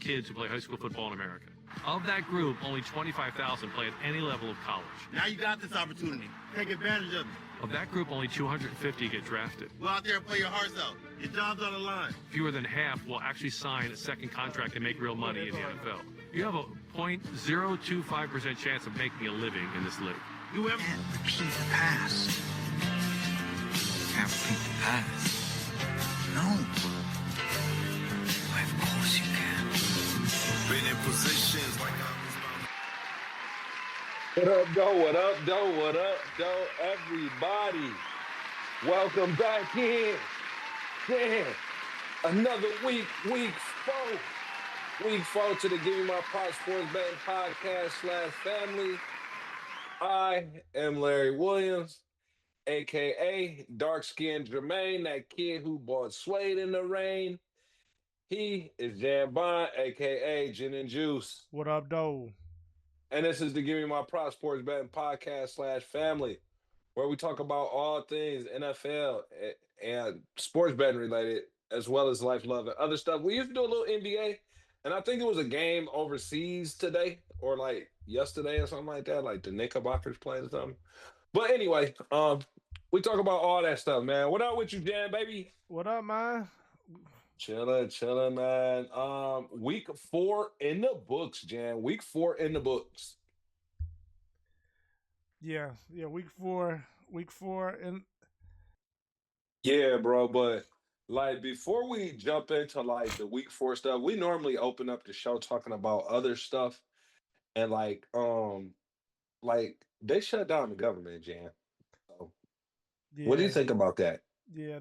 kids who play high school football in America. Of that group, only 25,000 play at any level of college. Now you got this opportunity. Take advantage of it. Of that group, only 250 get drafted. Go out there and play your hearts out. Your job's on the line. Fewer than half will actually sign a second contract and make real money in the NFL. You have a 0.025% chance of making a living in this league. You ever Can't repeat the past. Can't repeat the past. No. Why, of course you can. Been in positions like What up, though? What up, though? What up, though? Everybody, welcome back in. Damn, another week four to the Give Me My Pot Sports Betting Podcast / family. I am Larry Williams, aka dark skinned Jermaine, that kid who bought suede in the rain. He is Jan Bond, aka Jininjuice. What up, though? And this is the Give Me My Prop Sports Betting Podcast / family, where we talk about all things NFL and sports betting related, as well as life, love, and other stuff. We used to do a little NBA, and I think it was a game overseas today, or like yesterday or something like that, like the Knickerbockers playing or something. But anyway, we talk about all that stuff, man. What up with you, Jan, baby? What up, man? Chilling, man. Week 4 in the books, Jan. Week 4 in the books. Yeah, week four, and Yeah, bro. But like before we jump into like the week 4 stuff, we normally open up the show talking about other stuff. And like they shut down the government, Jan. So yeah, what do you think about that? yeah,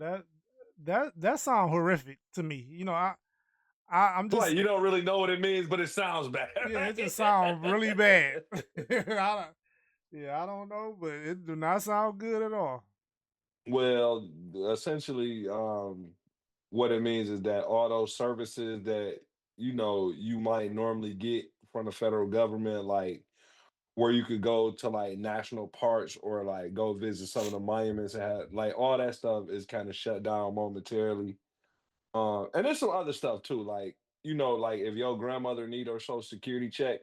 that sounds horrific to me. You know, I'm just Like you don't really know what it means, but it sounds bad. yeah, it just sounds really bad. I don't know, but it do not sound good at all. Well, essentially, what it means is that all those services that you might normally get from the federal government, like where you could go to like national parks or like go visit some of the monuments and have, like all that stuff is kind of shut down momentarily. And there's some other stuff too, like like if your grandmother need her social security check,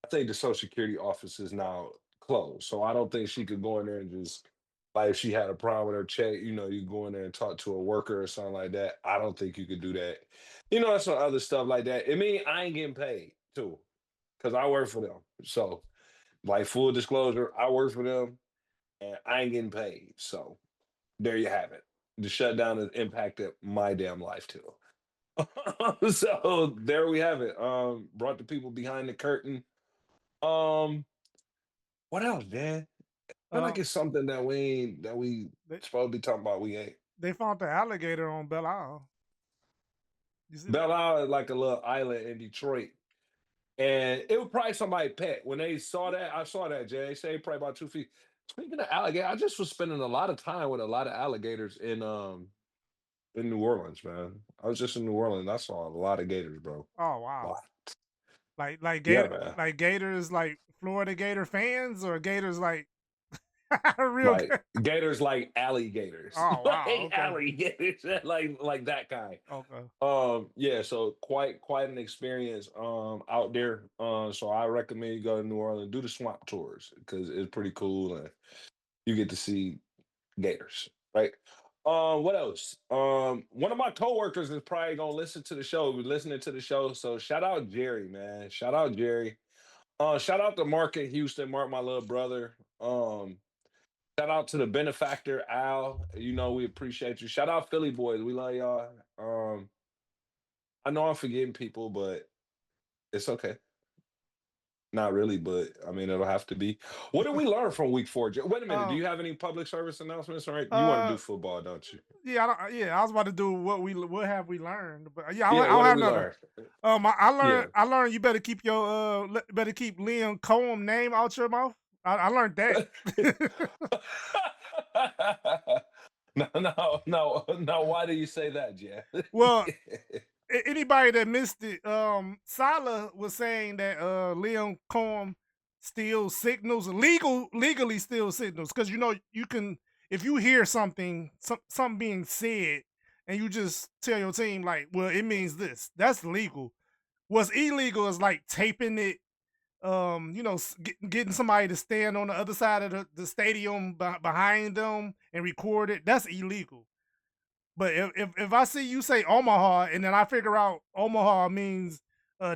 I think the social security office is now closed. So I don't think she could go in there and just like if she had a problem with her check, you go in there and talk to a worker or something like that. I don't think you could do that. That's some other stuff like that. I mean, I ain't getting paid too, because I work for them. So like full disclosure, I work for them and I ain't getting paid. So there you have it. The shutdown has impacted my damn life too. So there we have it. Brought the people behind the curtain. Um, what else, man? I feel like Um, it's something that we they supposed to be talking about. We ain't. they found the alligator on Belle Isle. You see that? Belle Isle is like a little island in Detroit, and it was probably somebody's pet. When they saw that, I saw that. Jay, they say probably about 2 feet. Speaking of alligator, I just was spending a lot of time with a lot of alligators in New Orleans, man. I was just in New Orleans. I saw a lot of gators, bro. Oh A wow, lot. Yeah, man. like Gators like Florida Gator fans or Gators like real. Like gators, like alligators, Oh wow, like okay, alligators, like that kind. okay. Yeah. So quite an experience out there. So I recommend you go to New Orleans, do the swamp tours because it's pretty cool and you get to see gators, right? What else? One of my coworkers is probably gonna listen to the show. Be listening to the show. So shout out Jerry, man. Shout out Jerry. Shout out to Mark in Houston, Mark, my little brother. Shout out to the benefactor, Al. We appreciate you. Shout out Philly boys. We love y'all. I know I'm forgetting people, but it's okay. Not really, but I mean it'll have to be. What did we learn from week 4? Wait a minute. Do Um, you have any public service announcements? All right. You want to do uh, football, don't you? yeah, I don't, yeah. I was about to do what have we learned, but yeah, Yeah, I what don't did have we nothing. learn? Yeah. I learned you better keep better keep Liam Cohen name out your mouth. I learned that. No. Why do you say that, Jeff? Well, anybody that missed it, Salah was saying that Liam Cohen steals signals, legally steals signals, because you can, if you hear something being said and you just tell your team like, well, it means this, that's legal. What's illegal is like taping it, getting somebody to stand on the other side of the stadium behind them and record it. That's illegal. But if I see you say Omaha and then I figure out Omaha means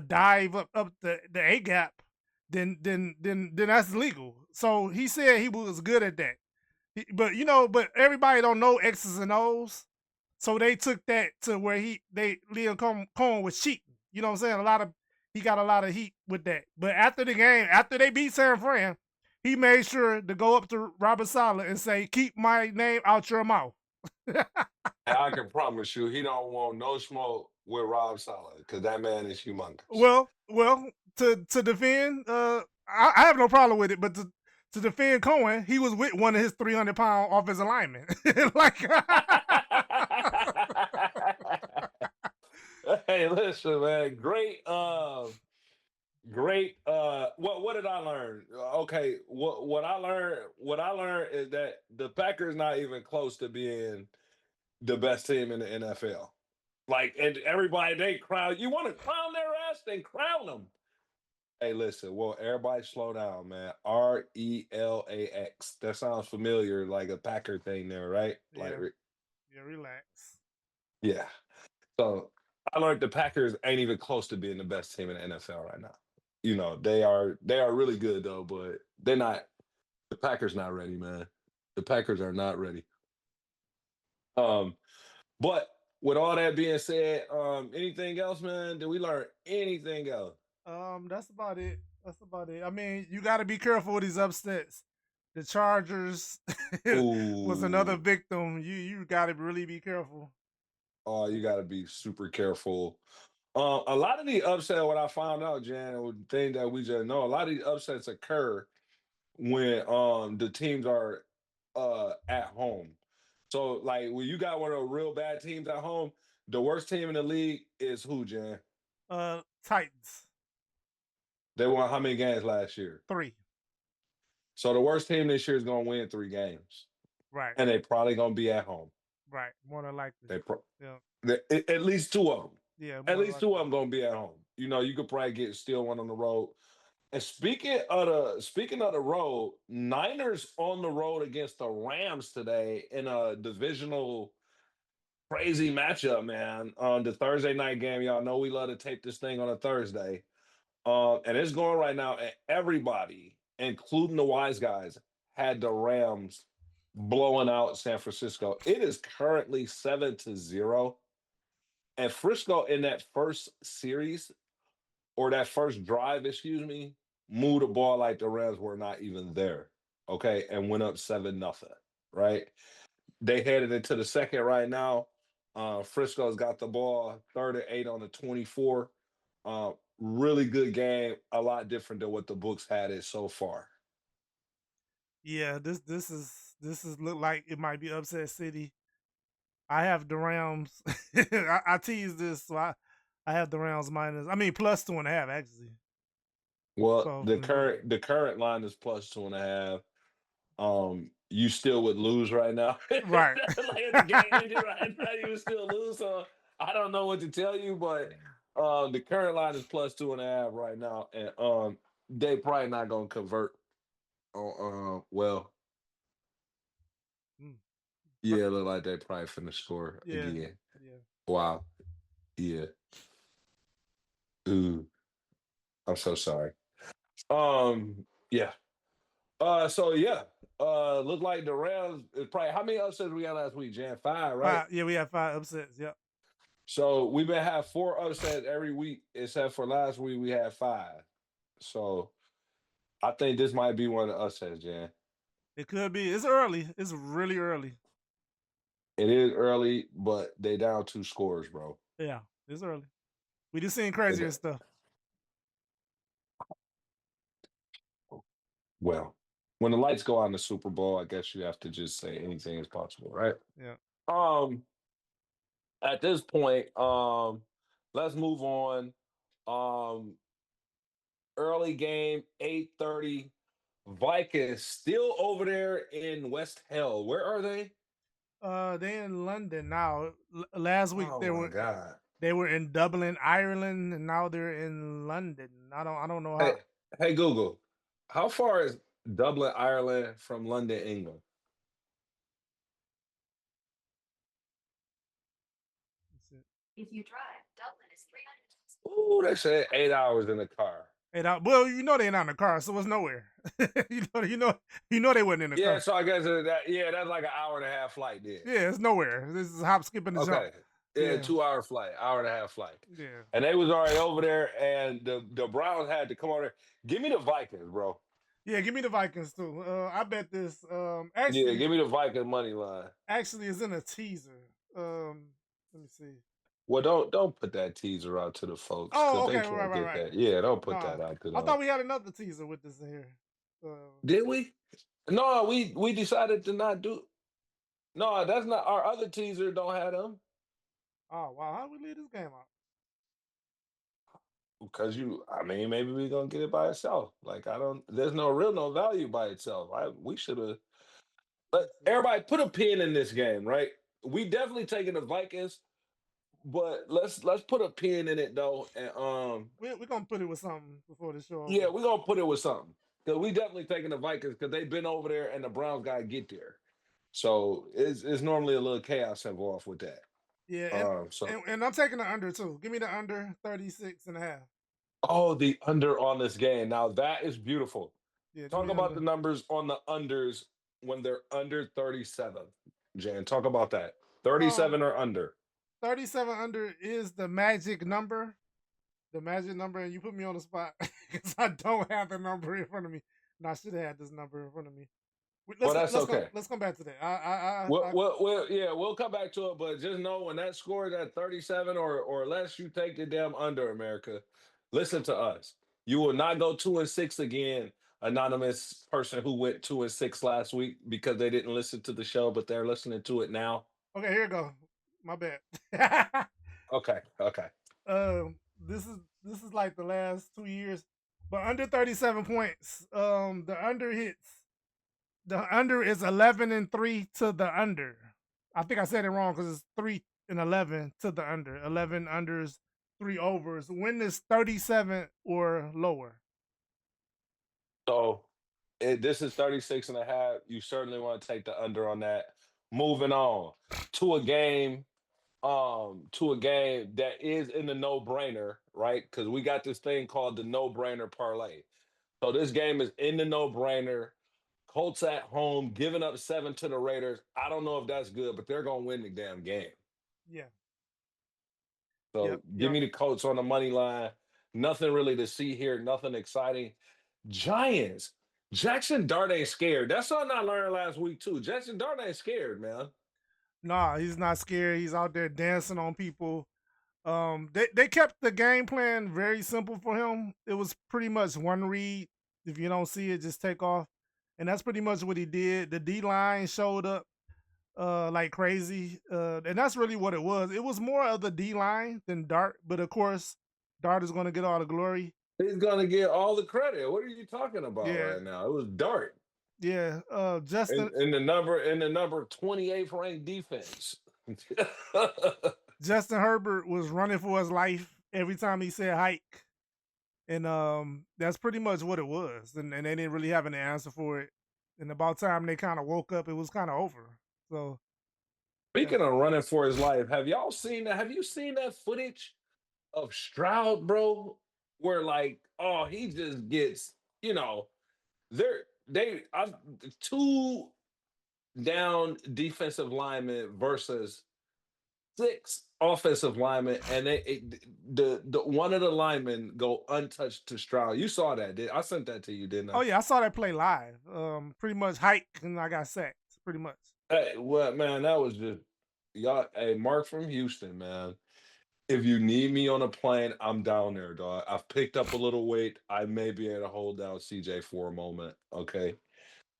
dive up the A gap, then that's legal. So he said he was good at that. But everybody don't know X's and O's. So they took that to where Liam Cohen was cheating. You know what I'm saying? He got a lot of heat with that. But after the game, after they beat San Fran, he made sure to go up to Robert Saleh and say, "Keep my name out your mouth." And I can promise you, he don't want no smoke with Rob Saleh because that man is humongous. Well, to defend, I have no problem with it, but to defend Cohen, he was with one of his 300-pound offensive linemen. Like, Hey, listen, man, great. What did I learn? Okay, what I learned is that the Packers not even close to being the best team in the NFL. Like, and everybody they crown. You want to crown their ass? Then crown them. Hey, listen. Well, everybody slow down, man. RELAX. That sounds familiar, like a Packer thing there, right? Like, yeah, yeah, relax. yeah. So I learned the Packers ain't even close to being the best team in the NFL right now. They are really good though, but they're not. The Packers not ready, man. The Packers are not ready. Um, but with all that being said, anything else, man? Did we learn anything else? That's about it. That's about it. I mean, you got to be careful with these upsets. The Chargers was another Ooh, victim. You got to really be careful. oh, you got to be super careful. A lot of the upset, what I found out, Jan, and the thing that we just know, a lot of these upsets occur when the teams are at home. So like when you got one of the real bad teams at home, the worst team in the league is who, Jan? Titans They won how many games last year? 3. So the worst team this year is gonna win 3 games. Right, And they probably gonna be at home. right. More than likely. They pro- Yeah, at least two of them. yeah. At More than least two likely. of them gonna be at home. You could probably get still one on the road. And speaking of the road, Niners on the road against the Rams today in a divisional crazy matchup, man. On the Thursday night game, y'all know we love to tape this thing on a Thursday. And it's going right now, and everybody, including the wise guys, had the Rams blowing out San Francisco. It is currently 7-0. And Frisco in that first series or that first drive, excuse me, moved the ball like the Rams were not even there. Okay. And went up 7-0. Right. They headed into the second right now. Frisco's got the ball, 3rd and 8 on the 24. Really good game. A lot different than what the books had it so far. Yeah, this is look like it might be upset city. I have the Rams. I teased this, so I have the Rams minus. I mean plus 2.5 actually. Well, So the for me, current line is plus 2.5. You still would lose right now. right. Like if the game ended right now, you would still lose. So I don't know what to tell you, but the current line is plus 2.5 right now, and they probably not gonna convert. Well, Mm, but yeah, look like they probably finna score yeah, again. yeah. Wow. Yeah. Ooh, I'm so sorry. Yeah. So yeah. Look like the Rams is probably how many upsets we got last week, Jan? 5, right? 5. Yeah, we have 5 upsets. Yep. So we've been have 4 upsets every week, except for last week we had 5. So I think this might be one of the upsets, Jan. It could be. It's early. It's really early. It is early, but they down 2 scores, bro. Yeah, it's early. We just seen They crazier d- stuff. Well, when the lights go out in the Super Bowl, I guess you have to just say anything is possible, right? Yeah. Um, at this point, let's move on. Um, early game, 8:30. Vikings still over there in West Hell. Where are they? They in London now. Last week Oh they my were God. They were in Dublin, Ireland, and now they're in London. I don't know Hey, how. hey Google, how far is Dublin, Ireland from London, England? Ooh, they said 8 hours in the car. Well, you know they're not in the car, so it's nowhere. you know they wasn't in the Yeah, car. so I guess yeah, that's like an hour and a half flight then. Yeah, it's nowhere. This is hop, skip, and a jump. Okay. Yeah, Yeah, 2 hour flight, hour and a half flight. yeah, And they was already over there, and the Browns had to come over there. Give me the Vikings, bro. yeah. Give me the Vikings too. I bet this. Yeah, Actually, give me the Vikings money line. actually, is in a teaser. Let me see. Well, don't put that teaser out to the folks because Oh, they okay, right, can't right, get right. that. Yeah, don't put No, that out to I them. thought we had another teaser with this in here. Did we? No, we decided to not do. No, that's not our other teaser. Don't have them Oh wow, how we leave this game out? because you. I mean, maybe we're gonna get it by itself. Like I don't. There's no value by itself. We should have. Let But me see. everybody put a pin in this game, right? We definitely taking the Vikings, but let's put a pin in it though, and We're gonna put it with something before the show over. yeah, we're gonna put it with something because we definitely taking the Vikings because they've been over there and the Browns gotta get there. So it's normally a little chaos involved with that. Yeah, So and I'm taking the under too. Give me the under 36 and a half. oh, the under on this game. Now that is beautiful. Yeah, give Talk me about under the numbers on the unders when they're under 37. Jan, talk about that. um 37 or under. 37 under is the magic number. The magic number, and you put me on the spot because I don't have the number in front of me. And I should have had this number in front of me. Well, that's okay. Let's come back to that. Yeah, we'll come back to it, but just know when that score is at 37 or less, you take the damn under, America. Listen to us. You will not go 2-6 again, anonymous person who went 2-6 last week because they didn't listen to the show, but they're listening to it now. Okay, here we go. My bad. Okay, okay. um, this is like the last 2 years, but under 37 points. The under hits. The under is 11-3 to the under. I think I said it wrong because it's 3-11 to the under. 11 unders, 3 overs. Win is 37 or lower. So this is 36 and a half. You certainly want to take the under on that. Moving on to a game that is in the no-brainer, right? Because we got this thing called the no-brainer parlay. So this game is in the no-brainer. Colts at home, giving up 7 to the Raiders. I don't know if that's good, but they're gonna win the damn game. Yeah. So Yep. give Yep. me the Colts on the money line. Nothing really to see here, nothing exciting. Giants. Jackson Dart ain't scared. That's something I learned last week too. Jackson Dart ain't scared, man. Nah, he's not scared. He's out there dancing on people. They kept the game plan very simple for him. It was pretty much one read. If you don't see it, just take off. And that's pretty much what he did. The D line showed up like crazy. And that's really what it was. It was more of the D line than Dart, but of course, Dart is gonna get all the glory. He's gonna get all the credit. What are you talking about Yeah, right now? It was Dart. yeah. Justin In the number 28th ranked defense. Justin Herbert was running for his life every time he said hike. And that's pretty much what it was. And they didn't really have an answer for it. And about time they kind of woke up, it was kind of over. So yeah. Speaking of running for his life, have y'all seen that? Have you seen that footage of Stroud, bro? Where like, oh, he just gets, they're they I've two down defensive linemen versus six offensive linemen, and the one of the linemen go untouched to Stroud. You saw that, did I sent that to you, didn't I? Oh yeah, I saw that play live. Pretty much hike and I got sacked. Pretty much. Hey, well, man, that was just y'all. Hey, Mark from Houston, man. If you need me on a plane, I'm down there, dog. I've picked up a little weight. I may be able to hold down CJ for a moment. Okay.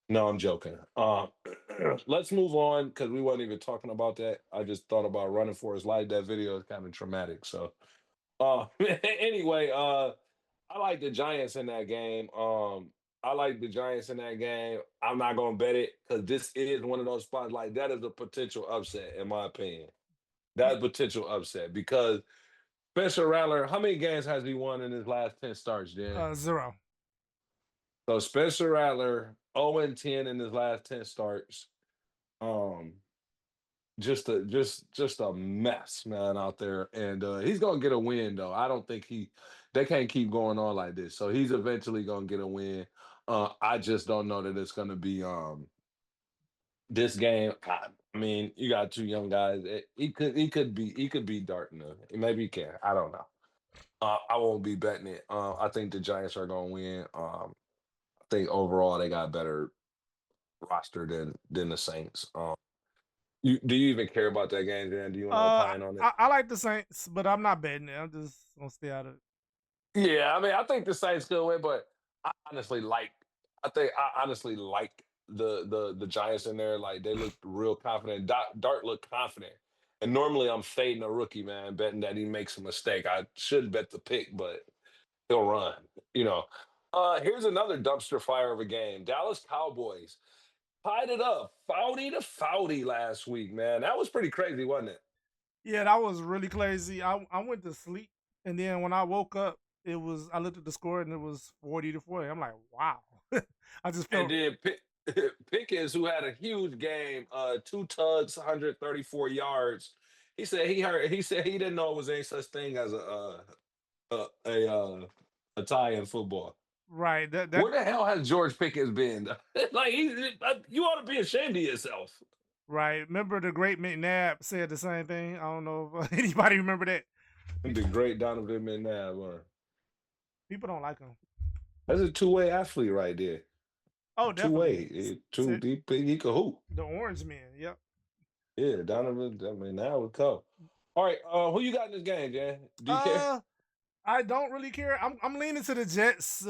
No, I'm joking. Let's move on because we weren't even talking about that. I just thought about running for his life. That video is kind of traumatic. So, anyway, I like the Giants in that game. I like the Giants in that game. I'm not gonna bet it because this is one of those spots like that is a potential upset, in my opinion. Yeah, That potential upset because Spencer Rattler, how many games has he won in his last 10 starts, Jen? 0. So Spencer Rattler, 0-10 in his last 10 starts. Um, just a mess, man, out there. And he's gonna get a win though. I don't think they can't keep going on like this. So he's eventually gonna get a win. I just don't know that it's gonna be this game. I mean, you got two young guys. He could be darting them. Maybe he can. I don't know. I won't be betting it. I think the Giants are gonna win. I think overall they got a better roster than the Saints. Do you even care about that game, Dan? Do you want to opine on it? I like the Saints, but I'm not betting it. I'm just gonna stay out of it. Yeah, I mean, I think the Saints could win, but I honestly like. I honestly like the Giants in there. Like they look real confident. Dart looked confident, and normally I'm fading a rookie, man, betting that he makes a mistake. I should bet the pick, but he'll run. You know. Here's another dumpster fire of a game. Dallas Cowboys tied it up, 40-40 last week, man. That was pretty crazy, wasn't it? Yeah, that was really crazy. I went to sleep, and then when I woke up, I looked at the score and it was 40-40. I'm like, wow. I just And felt then Pickens, who had a huge game, 2 tugs, 134 yards. He said he didn't know it was any such thing as a tie in football. right. That Where the hell has George Pickens been? Like you ought to be ashamed of yourself. right. Remember the great McNabb said the same thing. I don't know if anybody remember that. The great Donovan McNabb. People don't like him. That's a two-way athlete right there. Oh, definitely. He could hoop. The Orange Man. Yep. Yeah, Donovan. I mean, now we go. All right, who you got in this game, Jan? Do you care? I don't really care. I'm leaning to the Jets.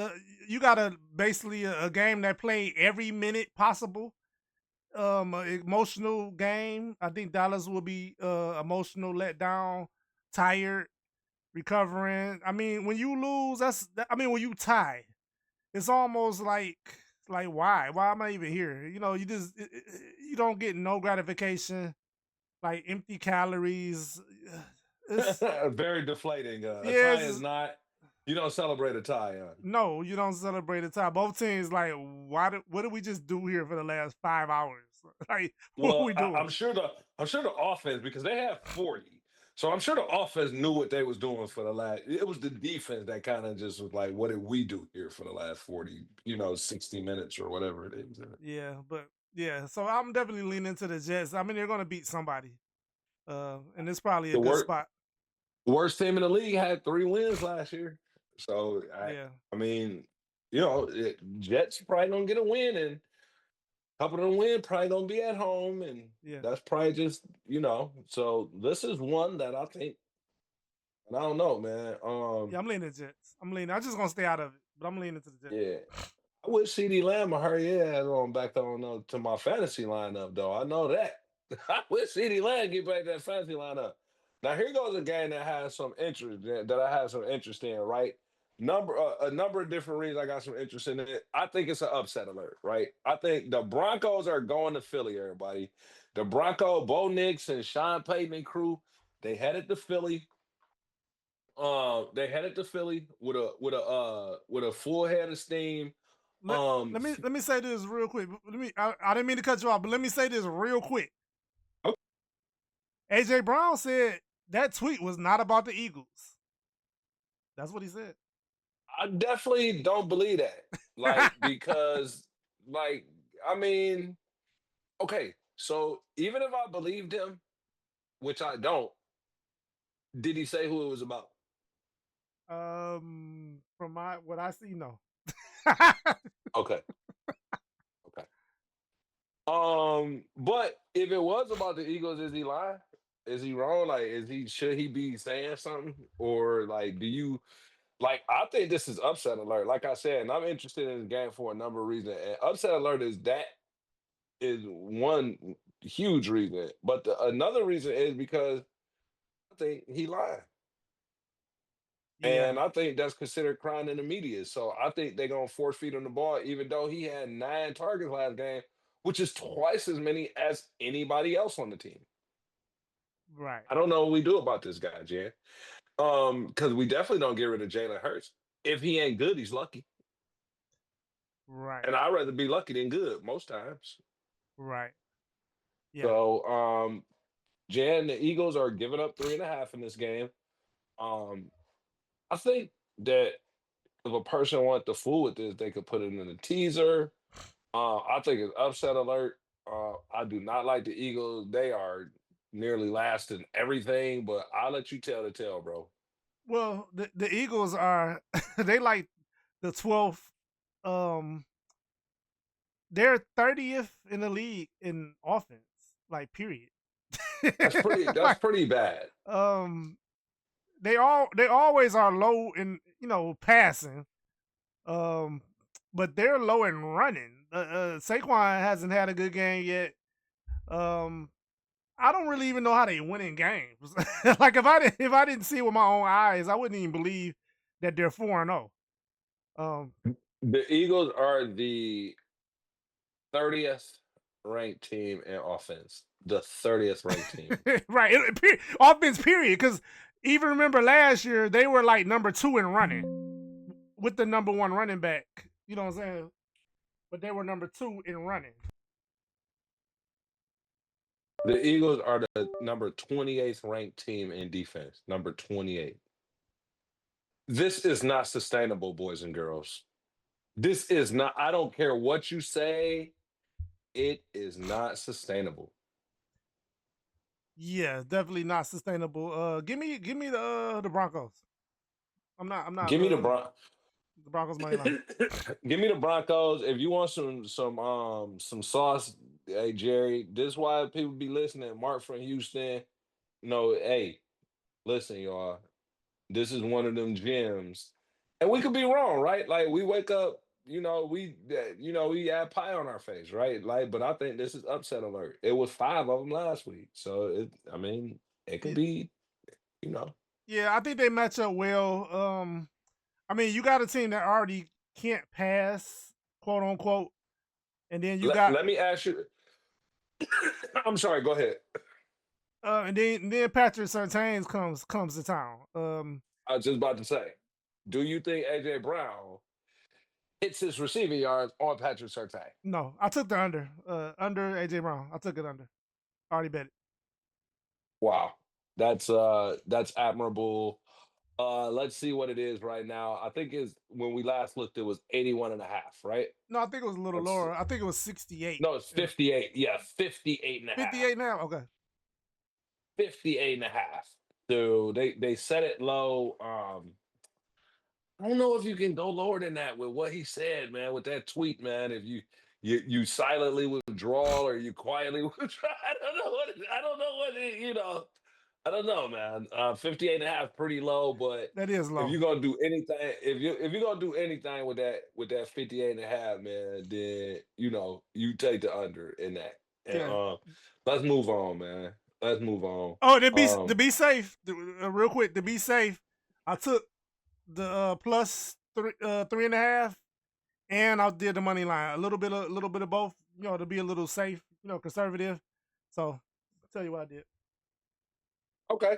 You got basically a game that played every minute possible. Emotional game. I think Dallas will be emotional, let down, tired, recovering. I mean, when you lose, when you tie, it's almost like why? Why am I even here? You know, you don't get no gratification, like empty calories. It's Very deflating. A yeah, tie is not. You don't celebrate a tie. no, you don't celebrate a tie. Both teams like, what did we just do here for the last 5 hours? Like, what are Well, we doing? I'm sure the offense, because they have 40. So I'm sure the offense knew what they was doing for the last. It was the defense that kind of just was like, what did we do here for the last 40, 60 minutes or whatever it is. Yeah, but yeah, so I'm definitely leaning to the Jets. I mean, they're gonna beat somebody, and it's probably a The good worst spot. worst team in the league had 3 wins last year. So Yeah, I mean, Jets probably gonna get a win, and a couple of them win probably gonna be at home, and yeah, that's probably just. So this is one that I think, and I don't know, man. yeah. I'm leaning to Jets. I'm just gonna stay out of it, but I'm leaning to the Jets. Yeah, I wish CD Lamb would hurry his ass on back on to my fantasy lineup, though. I know that. I wish CD Lamb get back to that fantasy lineup. Now here goes a game that has some interest that I have some interest in. Right, a number of different reasons I got some interest in it. I think it's an upset alert. Right, I think the Broncos are going to Philly. Everybody, the Bo Nix and Sean Payton and crew, they headed to Philly. They headed to Philly with a full head of steam. Let, let me say this real quick. I didn't mean to cut you off, but let me say this real quick. Okay. AJ Brown said that tweet was not about the Eagles. That's what he said. I definitely don't believe that. Like, because, like, I mean, okay, so even if I believed him, which I don't, did he say who it was about? From what I see, no. Okay. Okay. But if it was about the Eagles, is he lying? Is he wrong? Like, should he be saying something? Or like, do you like I think this is upset alert. Like I said, and I'm interested in this game for a number of reasons. And upset alert is one huge reason. But another reason is because I think he lied. Yeah, And I think that's considered crying in the media. So I think they're gonna force feed him the ball, even though he had 9 targets last game, which is twice as many as anybody else on the team. right. I don't know what we do about this guy, Jan. Because we definitely don't get rid of Jalen Hurts. If he ain't good, he's lucky. Right. And I'd rather be lucky than good most times. Right. Yeah. So Jan, the Eagles are giving up 3.5 in this game. Um, I think that if a person want to fool with this, they could put it in the teaser. I think it's upset alert. I do not like the Eagles. They are nearly last in everything, but I'll let you tell the tale, bro. Well, the Eagles are they like the 12th. Um, they're 30th in the league in offense, like period. That's Like, pretty bad. um, they always are low in passing. Um, but they're low in running. Saquon hasn't had a good game yet. Um, I don't really even know how they win in games. Like if I didn't see it with my own eyes, I wouldn't even believe that they're 4-0. Um, The Eagles are the 30th ranked team in offense. The 30th ranked team. right, offense period. Because even remember last year they were like number 2 in running with the number 1 running back. You know what I'm saying? But they were number 2 in running. The Eagles are the number 28th ranked team in defense. Number 28. This is not sustainable, boys and girls. This is not, I don't care what you say, it is not sustainable. Yeah, definitely not sustainable. Give me the Broncos. I'm not Give me the the Broncos money line. Give me the Broncos. If you want some sauce, hey Jerry, this is why people be listening. Mark from Houston. No, hey, listen, y'all. This is one of them gems. And we could be wrong, right? Like we wake up, we add pie on our face, right? Like, but I think this is upset alert. It was 5 of them last week. So I mean, it could Yeah, be, you know. yeah, I think they match up well. I mean, you got a team that already can't pass, quote unquote, and then you got Let me ask you. I'm sorry, go ahead. and then Patrick Surtains comes to town. I was just about to say, do you think AJ Brown hits his receiving yards on Patrick Surtain? No, I took the under AJ Brown. I took it under. Already bet it. Wow. That's admirable. Let's see what it is right now. I think is when we last looked, it was 81 and a half, right? No, I think it was a little Let's lower. I think it was 68. no, it's 58. Yeah, 58 and a half. 58 now. Okay. 58 and a half. So they set it low. I don't know if you can go lower than that with what he said, man, with that tweet, man. If you silently withdraw or you quietly withdraw. I don't know what I don't know, man. 58 and a half pretty low, but That is if low. you're gonna do anything, if you're gonna do anything with that 58 and a half, man, then you take the under in that. And Yeah. let's move on, man. Let's move on. Oh, to Um be safe, real quick, to be safe, I took the plus 3.5, and I did the money line. A little bit of both, to be a little safe, conservative. So I'll tell you what I did. okay.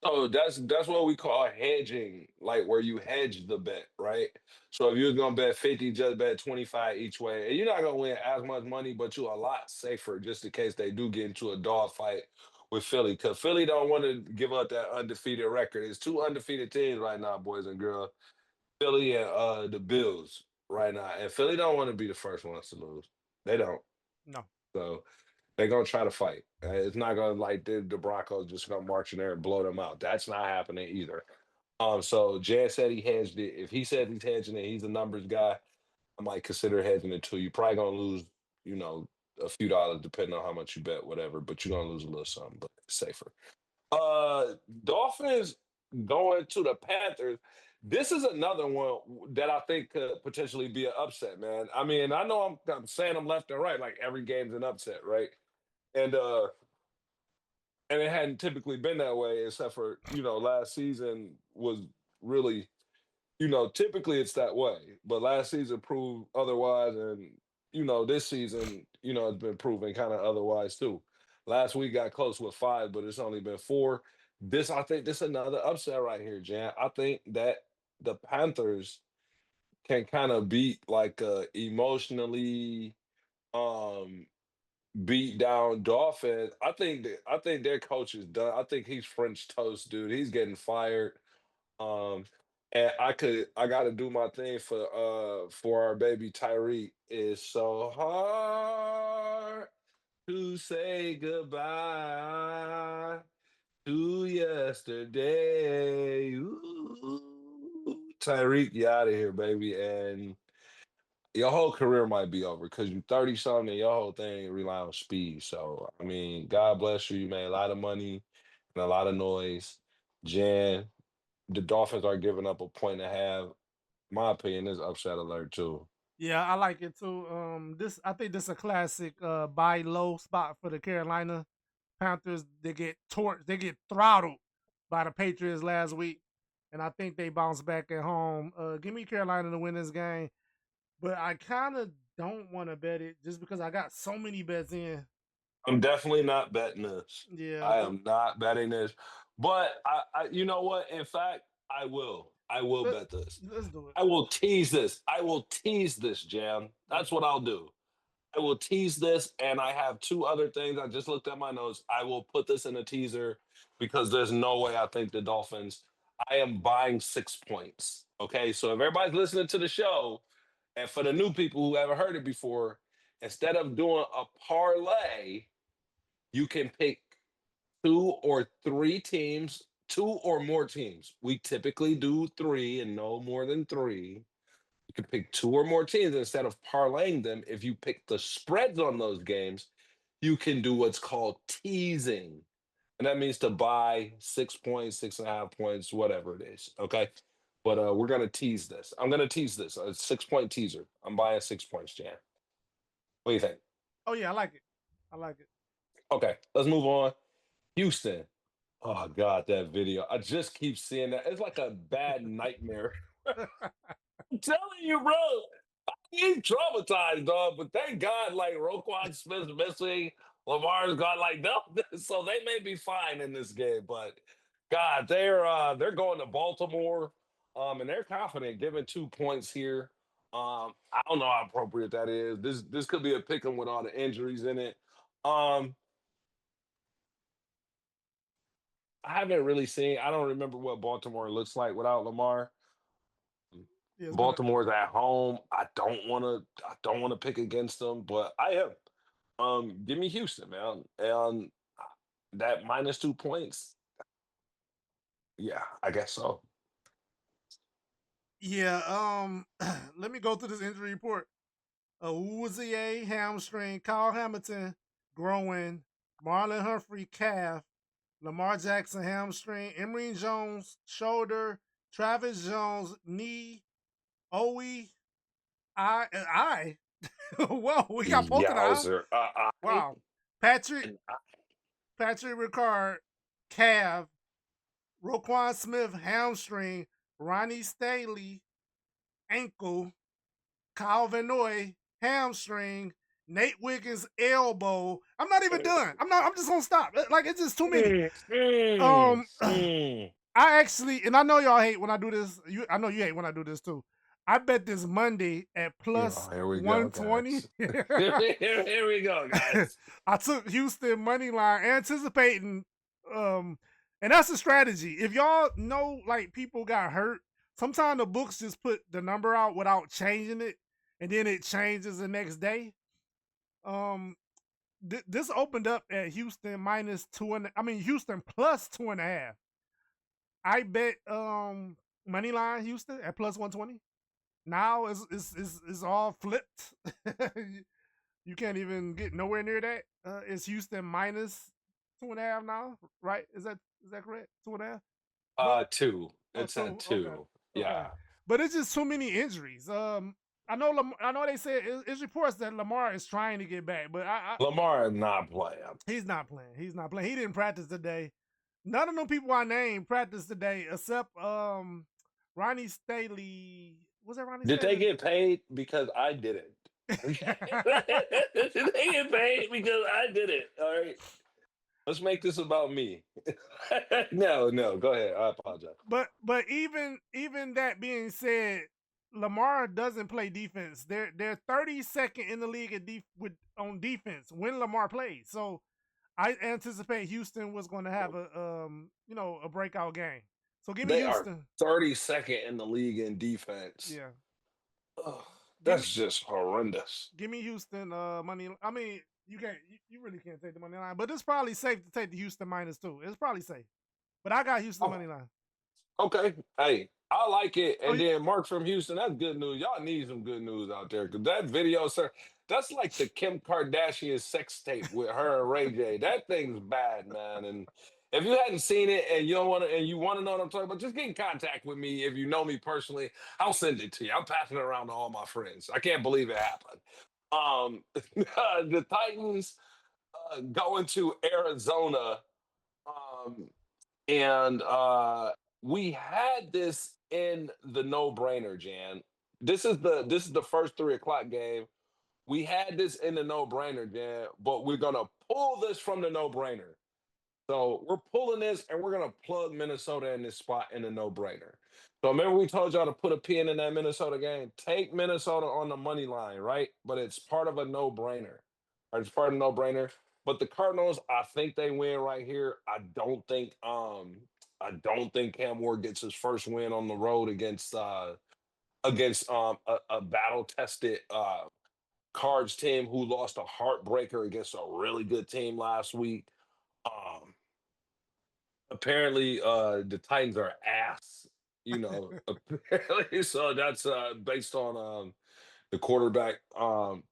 So that's what we call hedging, like where you hedge the bet, right? So if you're gonna bet 50, just bet 25 each way. And you're not gonna win as much money, but you're a lot safer just in case they do get into a dog fight with Philly. Because Philly don't want to give up that undefeated record. It's two undefeated teams right now, boys and girls. Philly and the Bills right now. And Philly don't want to be the first ones to lose. They don't. No, So they're gonna try to fight. It's not gonna like the Broncos just gonna march in there and blow them out. That's not happening either. So Jay said he hedged it. If he said he's hedging it, he's a numbers guy. I might consider hedging it too. You're probably gonna lose, you know, a few dollars depending on how much you bet, whatever. But you're gonna lose a little something, but it's safer. Dolphins going to the Panthers. This is another one that I think could potentially be an upset, man. I mean, I know I'm saying them left and right, like every game's an upset, right? And and it hadn't typically been that way, except for last season was really typically it's that way, but last season proved otherwise, and this season it's been proven kind of otherwise too. Last week got close with 5, but it's only been 4. I think this another upset right here, Jan. I think that the Panthers can kind of beat like emotionally um beat down Dolphins. I think their coach is done. I think he's French toast, dude. He's getting fired. Um, and I gotta do my thing for our baby Tyreek. It's so hard to say goodbye to yesterday. Ooh, Tyreek, you out of here, baby. And your whole career might be over because you're 30 something and your whole thing rely on speed. So I mean, God bless you. You made a lot of money and a lot of noise. Jan, the Dolphins are giving up a point and a half. My opinion is upset alert too. Yeah, I like it too. This I think this is a classic buy low spot for the Carolina Panthers. They get throttled by the Patriots last week, and I think they bounce back at home. Give me Carolina to win this game, but I kind of don't want to bet it just because I got so many bets in. I'm definitely not betting this. Yeah, I am not betting this. But you know what? In fact, I will. I will let, bet this. let's do it. I will tease this. I will tease this, Jam. Yeah. That's what I'll do. I will tease this, and I have two other things. I just looked at my notes. I will put this in a teaser because there's no way I think the Dolphins. I am buying 6 points. Okay, so if everybody's listening to the show, and for the new people who haven't heard it before, instead of doing a parlay, you can pick two or three teams, two or more teams. We typically do three and no more than three. You can pick two or more teams instead of parlaying them. If you pick the spreads on those games, you can do what's called teasing. And that means to buy 6 points, 6.5 points, whatever it is. Okay. But we're gonna tease this. I'm gonna tease this. A 6 point teaser. I'm buying 6 points, Jan. What do you think? Oh yeah, I like it. I like it. Okay, let's move on. Houston. Oh God, that video. I just keep seeing that. It's like a bad nightmare. I'm telling you, bro. He's traumatized, dog. But thank God, like Roquan Smith's missing, Lamar's gone. Like so they may be fine in this game. But God, they're going to Baltimore, and they're confident, giving 2 points here. I don't know how appropriate that is. This could be a pick 'em with all the injuries in it. Um, I haven't really seen. I don't remember what Baltimore looks like without Lamar. Yeah, it's been Baltimore's at home. I don't want to. I don't want to pick against them, but I am. Give me Houston, man, and that minus 2 points. Yeah, I guess so. yeah. Let me go through this injury report. Uzier hamstring, Kyle Hamilton growing, Marlon Humphrey calf, Lamar Jackson hamstring, Emery Jones shoulder, Travis Jones knee, Owe I. Whoa, we got both of the eye. Yowzer. Wow. Patrick Ricard calf, Roquan Smith hamstring, Ronnie Stanley ankle, Kyle Vanoy hamstring, Nate Wiggins elbow. I'm not even done. I'm just gonna stop. Like it's just too many. I actually, and I know y'all hate when I do this. I know you hate when I do this too. I bet this Monday at plus Here we go, 120. guys. Here we go, guys. I took Houston money line, anticipating, and that's a strategy. If y'all know, like people got hurt, sometimes the books just put the number out without changing it, and then it changes the next day. Um, this opened up at Houston minus two and I mean Houston plus 2.5. I bet money line Houston at plus 120. Now it's all flipped. You can't even get nowhere near that. It's Houston minus 2.5 now, right? Is that correct? 2.5. But Two. oh, It's at two. Okay, two. okay. Yeah. But it's just too many injuries. I know they said it's reports that Lamar is trying to get back, but Lamar is not playing. he's not playing. He's not playing. He didn't practice today. None of them people I named practiced today, except Ronnie Staley. Was that Ronnie Did they Staley? get paid? Because I didn't. Did they get paid? Because I did it. All right. Let's make this about me. No, no, go ahead. I apologize. But even that being said, Lamar doesn't play defense. They're 32nd in the league on defense when Lamar plays. So I anticipate Houston was going to have a breakout game. So give me They are Houston. 32nd in the league in defense. Yeah. Ugh, Give me that's just horrendous. give me Houston money. I mean, you really can't take the money line, but it's probably safe to take the Houston -2. It's probably safe. But I got Houston Oh, money line. okay. Hey, I like it. Oh, And then Mark from Houston, that's good news. Y'all need some good news out there because that video, sir, that's like the Kim Kardashian sex tape with her and Ray J. That thing's bad, man. And if you hadn't seen it and you don't want to, and you want to know what I'm talking about, just get in contact with me. If you know me personally, I'll send it to you. I'm passing it around to all my friends. I can't believe it happened. The Titans going to Arizona. Um, and we had this in the no-brainer, Jan. This is the first 3 o'clock game. We had this in the no-brainer, Jan, but we're gonna pull this from the no-brainer. So we're pulling this and we're gonna plug Minnesota in this spot in the no-brainer. So remember we told y'all to put a pin in that Minnesota game. Take Minnesota on the money line, right? But it's part of a no-brainer. Or it's part of a no-brainer. But the Cardinals, I think they win right here. I don't think Cam Ward gets his first win on the road against a battle tested Cards team who lost a heartbreaker against a really good team last week. Um, Apparently the Titans are ass, apparently. So that's based on the quarterback.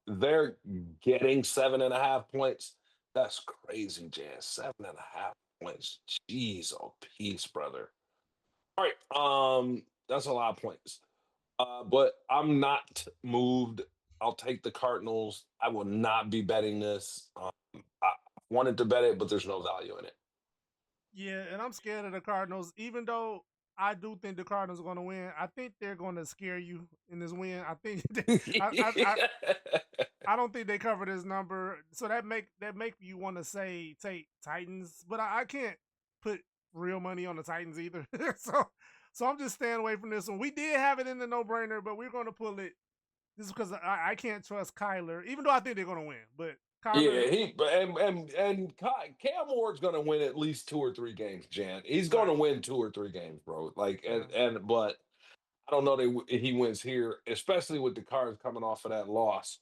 They're getting 7.5 points. That's crazy, Jan. 7.5 points. Jeez, oh peace, brother. All right. That's a lot of points. But I'm not moved. I'll take the Cardinals. I will not be betting this. I wanted to bet it, but there's no value in it. Yeah, and I'm scared of the Cardinals. Even though I do think the Cardinals are going to win, I think they're going to scare you in this win. I think I don't think they cover this number, so that make you want to say take Titans, but I can't put real money on the Titans either. So I'm just staying away from this one. We did have it in the no brainer, but we're going to pull it just because I can't trust Kyler, even though I think they're going to win. But Kyler, Yeah, Cam Ward's gonna win at least 2 or 3 games, Jan. He's right? gonna win 2 or 3 games, bro. Like Yeah. and but I don't know that he wins here, especially with the Cards coming off of that loss,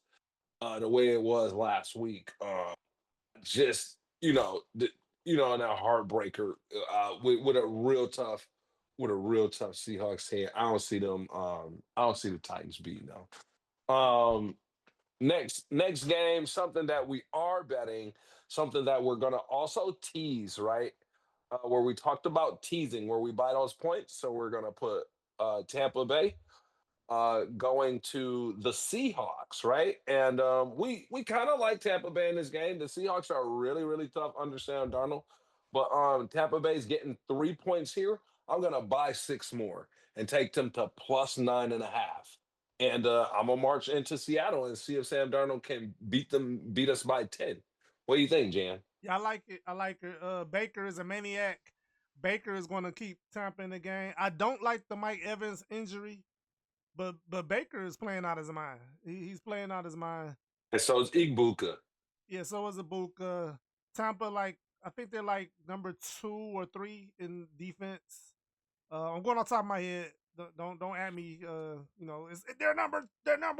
the way it was last week. Just and that heartbreaker with a real tough Seahawks team. I don't see them. I don't see the Titans beating them. Next game, something that we are betting, something that we're gonna also tease, right? Where we talked about teasing, where we buy those points. So we're gonna put Tampa Bay going to the Seahawks, right? And we kind of like Tampa Bay in this game. The Seahawks are really, really tough under Sam Darnold, but Tampa Bay's getting 3 points here. I'm gonna buy 6 more and take them to +9.5. And I'm gonna march into Seattle and see if Sam Darnold can beat us by 10. What do you think, Jan? Yeah, I like it. I like it. Baker is a maniac. Baker is going to keep Tampa in the game. I don't like the Mike Evans injury, but Baker is playing out his mind. He's playing out his mind. And so it's Igbuka. Yeah, so is Ibuka. Tampa, like I think they're like number 2 or 3 in defense. I'm going on top of my head. Don't at me. They're number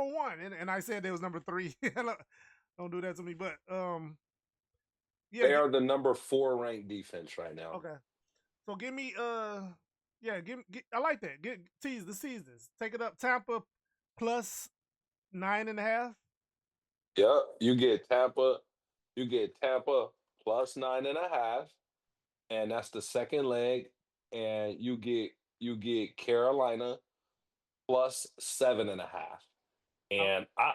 1, and I said they was number 3. Don't do that to me. But yeah. They are the number 4 ranked defense right now. Okay. So give me yeah, I like that. Tease the seasons. Take it up Tampa +9.5. Yep, you get Tampa +9.5, and that's the second leg, and you get Carolina +7.5. I, And I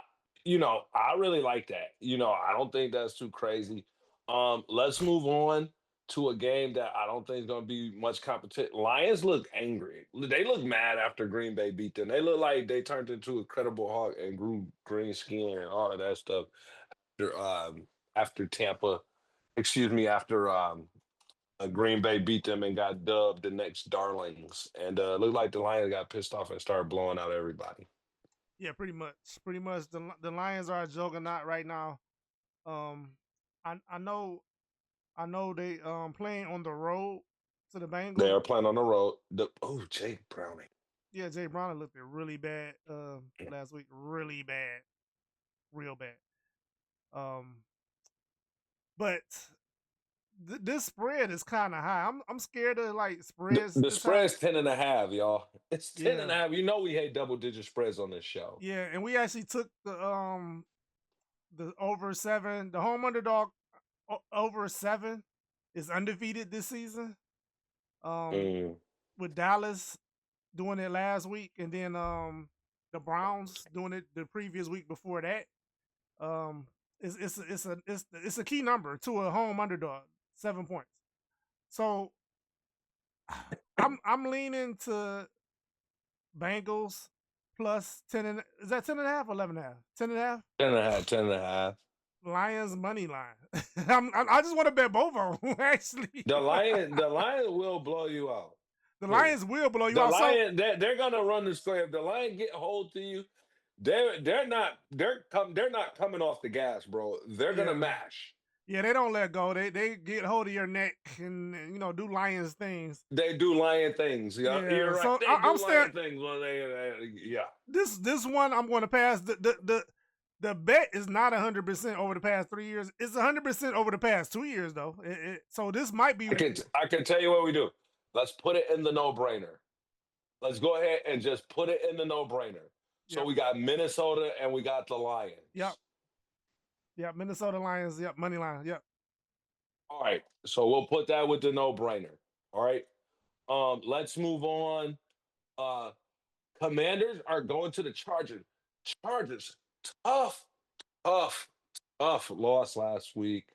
really like that. I don't think that's too crazy. Let's move on to a game that I don't think is going to be much competition. Lions look angry. They look mad after Green Bay beat them. They look like they turned into a credible hawk and grew green skin and all of that stuff after Tampa. Excuse me, after Green Bay beat them and got dubbed the next darlings, and looked like the Lions got pissed off and started blowing out everybody. Yeah, pretty much. Pretty much. The Lions are a juggernaut right now. Um, I know they playing on the road to the They Bengals. are playing on the road. Jake Browning. Yeah, Jay Brown looked really bad last week. Really bad. Real bad. Um, but this spread is kind of high. I'm scared of like spreads The this time. spread's 10.5, y'all. It's 10 and Yeah, a half. You know we hate double digit spreads on this show. yeah, and we actually took the over 7, the home underdog over 7 is undefeated this season. Mm. With Dallas doing it last week, and then the Browns doing it the previous week before that. Um, it's a key number to a home underdog, 7 points. So I'm leaning to Bengals plus 10 and is that 10 and a half or 11 and a half? 10 and a half? 10 and a half, 10 and a half. Lions money line. I just want to bet both of them, actually. The Lions will blow you out. The Lions will blow you The out. Lion, they're gonna run the square. If the Lion get hold to you, they're not coming off the gas, bro. They're gonna Yeah. mash. Yeah, they don't let go. They get hold of your neck and do Lions things. They do Lion things. Yeah, Yeah, you're right. so They I'm do still Lion things. When yeah. this one I'm going to pass. The bet is not 100% over the past 3 years. It's 100% over the past 2 years though. So this might be. I can tell you what we do. Let's put it in the no-brainer. Let's go ahead and just put it in the no-brainer. So Yep. we got Minnesota and we got the Lions. Yep. Yep. Minnesota Lions. Yep. Money line. Yep. All right. So we'll put that with the no-brainer. All right. Let's move on. Commanders are going to the Chargers. Chargers, tough, tough, tough loss last week.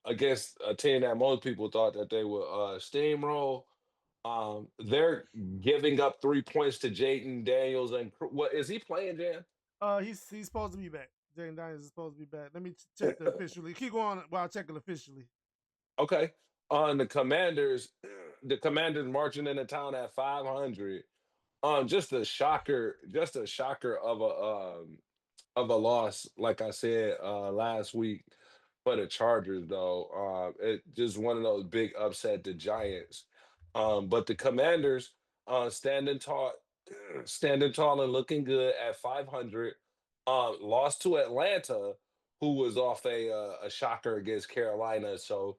Against a team that most people thought that they would steamroll. They're giving up 3 points to Jaden Daniels, and what is he playing, Jan? He's supposed to be back. Jaden Daniels is supposed to be back. Let me check the officially. Keep going while I check it officially. Okay. On the Commanders marching into town at 500. Just a shocker of a loss, like I said last week for the Chargers, though. It just one of those big upset the Giants. But the Commanders standing tall, standing tall and looking good at 500. Lost to Atlanta, who was off a shocker against Carolina. So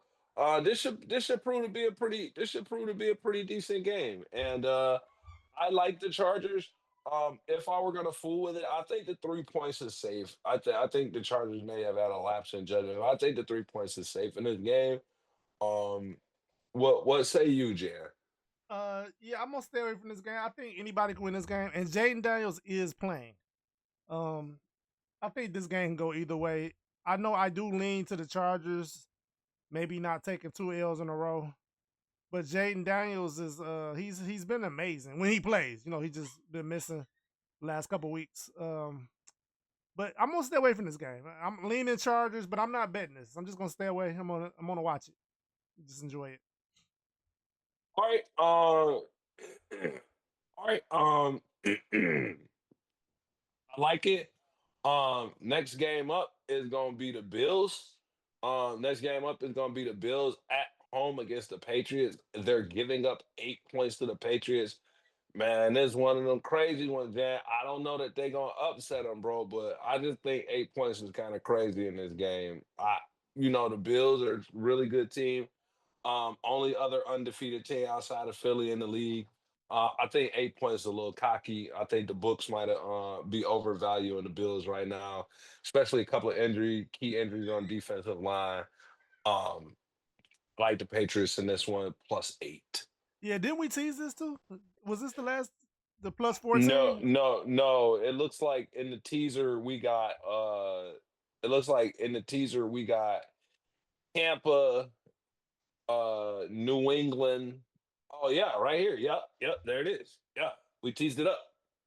this should prove to be a pretty decent game. And I like the Chargers. If I were gonna fool with it, I think the 3 points is safe. I think the Chargers may have had a lapse in judgment. I think the 3 points is safe in this game. Um, what say you, Jan? Yeah, I'm gonna stay away from this game. I think anybody can win this game, and Jaden Daniels is playing. Um, I think this game can go either way. I know I do lean to the Chargers, maybe not taking 2 L's in a row. But Jaden Daniels is he's been amazing when he plays. He just been missing the last couple weeks. But I'm gonna stay away from this game. I'm leaning Chargers, but I'm not betting this. I'm just gonna stay away. I'm gonna watch it. Just enjoy it. All right. All right. I like it. Next game up is gonna be the Bills. Next game up is gonna be the Bills at home against the Patriots. They're giving up 8 points to the Patriots. Man, this is one of them crazy ones, man. I don't know that they're gonna upset them, bro, but I just think 8 points is kind of crazy in this game. The Bills are a really good team. Only other undefeated team outside of Philly in the league. I think 8 points is a little cocky. I think the books might be overvaluing the Bills right now, especially a couple of key injuries on defensive line. Um, I like the Patriots in this one +8. Yeah, didn't we tease this too? Was this the plus No, 14? no, no. It looks like in the teaser we got Tampa, New England. Oh yeah, right here. Yep, there it is. Yeah. We teased it up.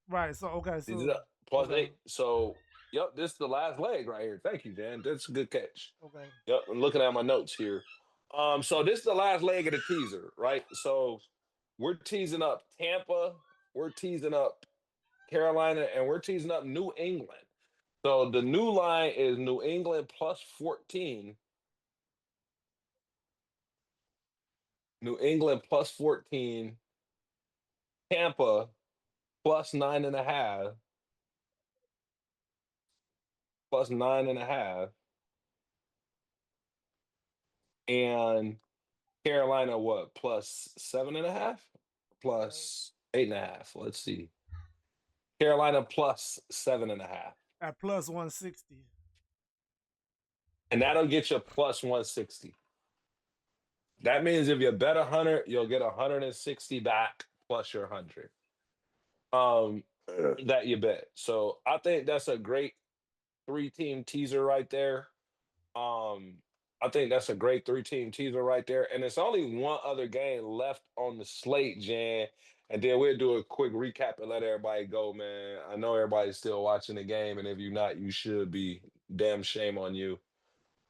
Right. So okay. Teased it So up. Plus okay. 8. So Yep, this is the last leg right here. Thank you, Dan. That's a good catch. Okay. Yep, I'm looking at my notes here. So this is the last leg of the teaser, right? So we're teasing up Tampa, we're teasing up Carolina, and we're teasing up New England. So the new line is New England plus 14. New England plus 14. Tampa plus 9.5. Plus 9.5. And Carolina, what, plus 7.5? Plus 8.5. Let's see. Carolina plus 7.5. At plus 160. And that'll get you plus 160. That means if you bet 100, you'll get 160 back plus your 100 that you bet. So I think that's a great three-team teaser right there. I think that's a great three-team teaser right there. And it's only one other game left on the slate, Jan. And then we'll do a quick recap and let everybody go, man. I know everybody's still watching the game, and if you're not, you should be. Damn shame on you.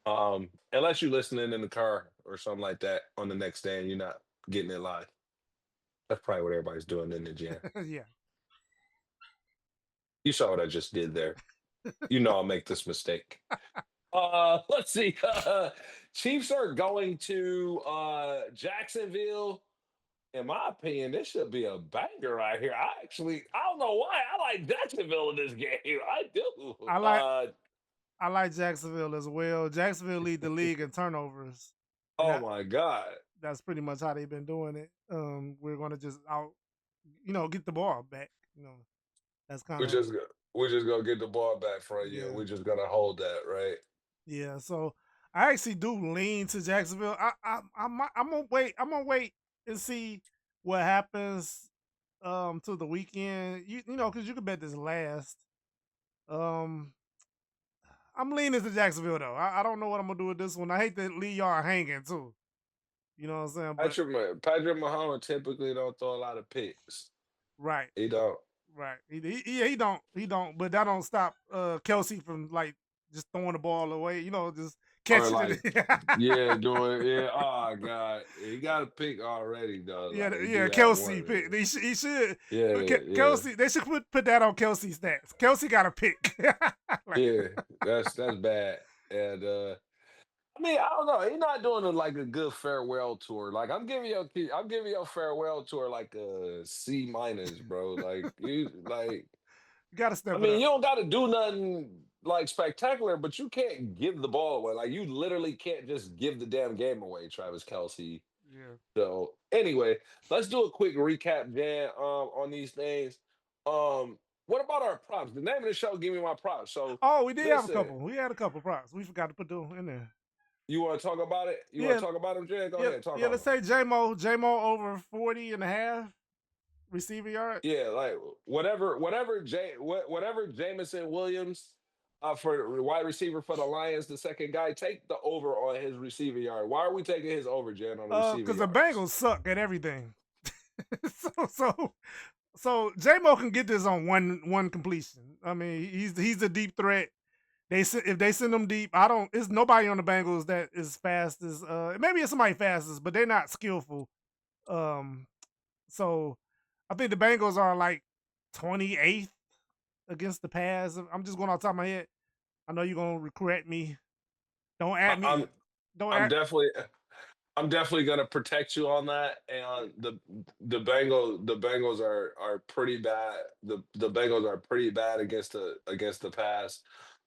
Unless you're listening in the car or something like that on the next day and you're not getting it live. That's probably what everybody's doing in the gym. Yeah. You saw what I just did there. You know I'll make this mistake. Let's see. Chiefs are going to Jacksonville. In my opinion, this should be a banger right here. I don't know why. I like Jacksonville in this game. I do. I like Jacksonville as well. Jacksonville lead the league in turnovers. And Oh my God. that's pretty much how they've been doing it. We're gonna just get the ball back. That's kind We're of just we're just gonna get the ball back from you, yeah, and we're just gonna hold that, right? yeah. So I actually do lean to Jacksonville. I'm gonna wait. I'm gonna wait and see what happens to the weekend. Because you can bet this last. Um, I'm leaning to Jacksonville though. I don't know what I'm gonna do with this one. I hate to leave y'all hanging too. You know what I'm saying? But Patrick Mahomes typically don't throw a lot of picks. right, He don't. right. He don't. But that don't stop Kelsey from like just throwing the ball away. Just Or catching like, it. yeah. Oh God, he got a pick already though. Yeah, Like he yeah. do have Kelsey one. pick. He should. Yeah. Kelsey. They should put that on Kelsey stats. Kelsey got a pick. Like, Yeah. That's bad. And I mean, I don't know. He's not doing like a good farewell tour. Like I'm giving you a farewell tour like a C minus, bro. Like you like. you got to I step it mean, up. you don't got to do nothing like spectacular, but you can't give the ball away. Like you literally can't just give the damn game away, Travis Kelsey. Yeah. So anyway, let's do a quick recap, Jan, on these things. What about our props? The name of the show, give me my props. So Oh, we did have a listen, couple. We had a couple props. We forgot to put them in there. you want to talk about it? You want Yeah, to talk about them, Jan? Go yeah, ahead, talk yeah. on Let's them. say J-Mo over 40.5 receiving yards. Yeah, like whatever Jameson Williams for wide receiver for the Lions, the second guy, take the over on his receiving yard. Why are we taking his over, Jan, on the receiving Because the yards? Bengals suck at everything. so J-Mo can get this on one completion. I mean, he's a deep threat. If they send him deep, it's nobody on the Bengals that is fast as maybe it's somebody fastest, but they're not skillful. Um, so I think the Bengals are like 28th against the pass. I'm just going off the top of my head. I know you're gonna correct me. Don't I, at me. I'm Don't I'm at. definitely gonna protect you on that. And the Bengals are pretty bad. The Bengals are pretty bad against the pass.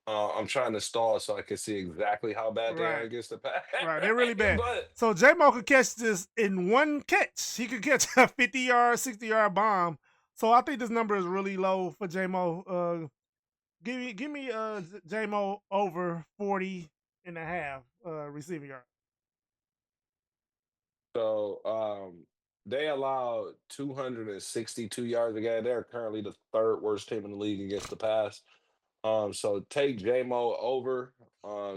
I'm trying to stall so I can see exactly how bad they are Right, against the pass. right. They're really bad. But So J Mo could catch this in one catch. He could catch a 50-yard, 60-yard bomb. So I think this number is really low for J Mo. Give me J Mo over 40.5 receiving yard. So they allowed 262 yards a game. They're currently the third worst team in the league against the pass. So take JMO over.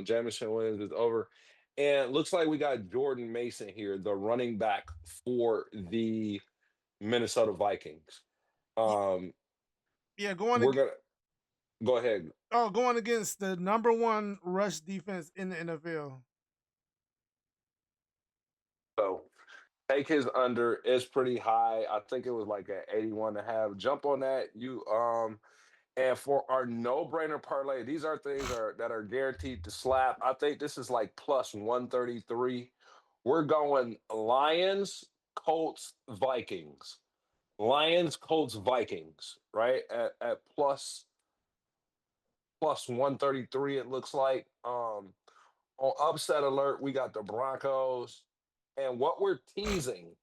Jamison Williams is over. And looks like we got Jordan Mason here, the running back for the Minnesota Vikings. Y- Um, Yeah, going we're to gonna Go ahead. Oh, going against the number one rush defense in the NFL. So take his under. It's pretty high. I think it was like at 81 and a half. Jump on that. And for our no-brainer parlay, these are things that are guaranteed to slap. I think this is like plus 133. We're going Lions, Colts, Vikings. Lions, Colts, Vikings, right? At plus 133, it looks like. On upset alert, we got the Broncos. And what we're teasing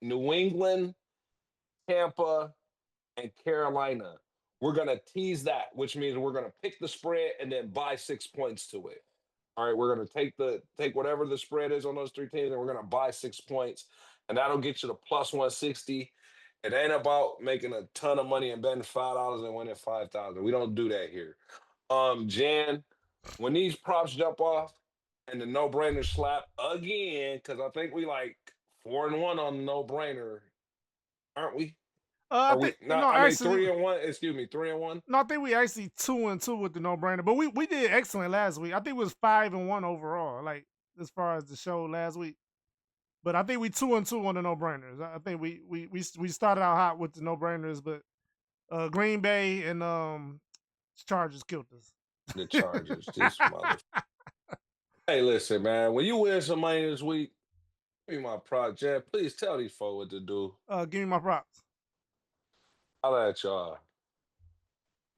New England, Tampa, and Carolina. We're gonna tease that, which means we're gonna pick the spread and then buy 6 points to it. All right, we're gonna take whatever the spread is on those three teams, and we're gonna buy 6 points, and that'll get you to plus 160. It ain't about making a ton of money and betting $5 and winning 5,000. We don't do that here. Jan, when these props jump off and the no brainer slap again, because I think we like 4-1 on the no brainer, aren't we? I Are we think not? no, I mean, actually, 3-1. Excuse me, 3-1. no, I think we actually 2-2 with the no brainer. But we did excellent last week. I think it was 5-1 overall, like as far as the show last week. But I think we 2-2 on the no brainers. I think we started out hot with the no brainers, but Green Bay and Chargers killed us. The Chargers, this mother. Hey, listen, man. When you win some money this week, give me my project. Please tell these folks what to do. Give me my props. I'll at y'all.